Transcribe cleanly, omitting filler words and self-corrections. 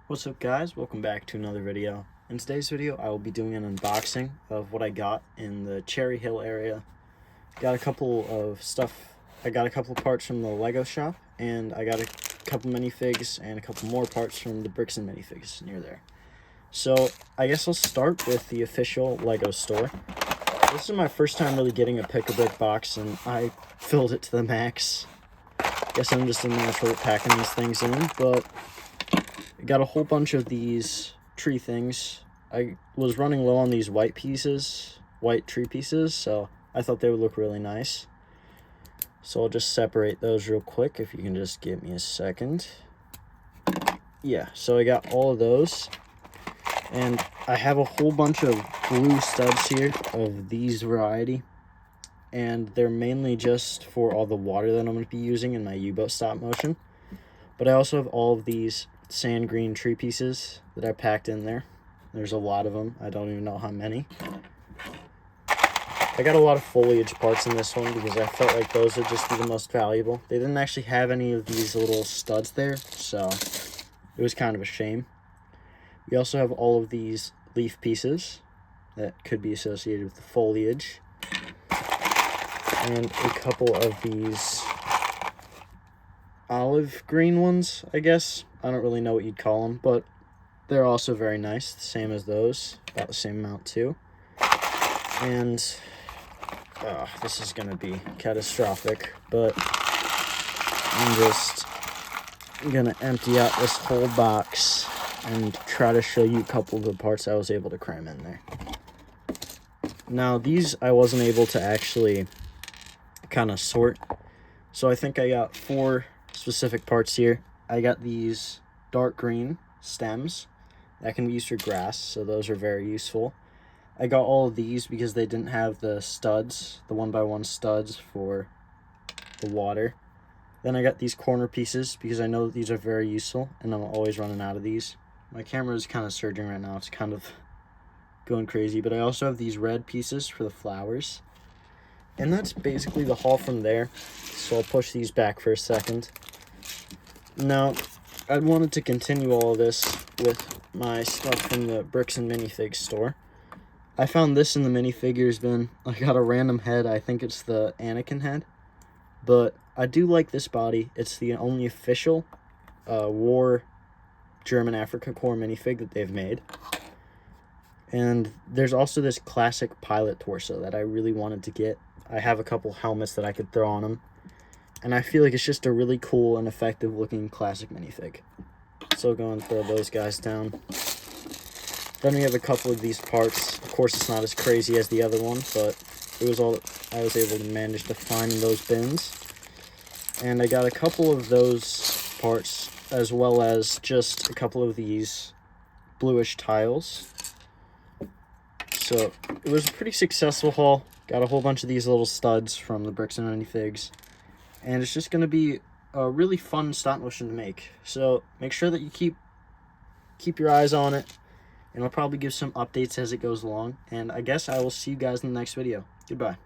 What's up, guys? Welcome back to another video. In today's video I will be doing an unboxing of what I got in the Cherry Hill area. I got a couple of parts from the Lego shop, and I got a couple minifigs and a couple more parts from the Bricks and Minifigs near there. So I guess I'll start with the official Lego store. This is my first time really getting a pick-a-brick box, and I filled it to the max. Guess I'm just a natural at packing these things in, but I got a whole bunch of these tree things. I was running low on these white tree pieces, so I thought they would look really nice. So I'll just separate those real quick, if you can just give me a second. Yeah, so I got all of those. And I have a whole bunch of blue studs here of these variety. And they're mainly just for all the water that I'm going to be using in my U-boat stop motion. But I also have all of these sand green tree pieces that I packed in there. There's a lot of them. I don't even know how many. I got a lot of foliage parts in this one because I felt like those would just be the most valuable. They didn't actually have any of these little studs there, so it was kind of a shame. We also have all of these leaf pieces that could be associated with the foliage. And a couple of these olive green ones, I guess. I don't really know what you'd call them, but they're also very nice, the same as those, about the same amount too. And this is gonna be catastrophic, but I'm just gonna empty out this whole box and try to show you a couple of the parts I was able to cram in there. Now these I wasn't able to actually kind of sort, so I think I got 4 specific parts here. I got these dark green stems that can be used for grass, so those are very useful. I got all of these because they didn't have the studs, the 1x1 studs for the water. Then I got these corner pieces because I know that these are very useful, and I'm always running out of these. My camera is kind of surging right now, it's kind of going crazy, but I also have these red pieces for the flowers. And that's basically the haul from there, so I'll push these back for a second. Now, I wanted to continue all of this with my stuff from the Bricks and Minifigs store. I found this in the minifigures bin. I got a random head, I think it's the Anakin head. But I do like this body. It's the only official War German Africa Corps minifig that they've made. And there's also this classic pilot torso that I really wanted to get. I have a couple helmets that I could throw on them. And I feel like it's just a really cool and effective looking classic minifig. So go and throw those guys down. Then we have a couple of these parts. Of course, it's not as crazy as the other one, but it was all that I was able to manage to find in those bins. And I got a couple of those parts, as well as just a couple of these bluish tiles. So it was a pretty successful haul. Got a whole bunch of these little studs from the Bricks and Minifigs. And it's just going to be a really fun stop motion to make. So make sure that you keep your eyes on it. And I'll probably give some updates as it goes along. And I guess I will see you guys in the next video. Goodbye.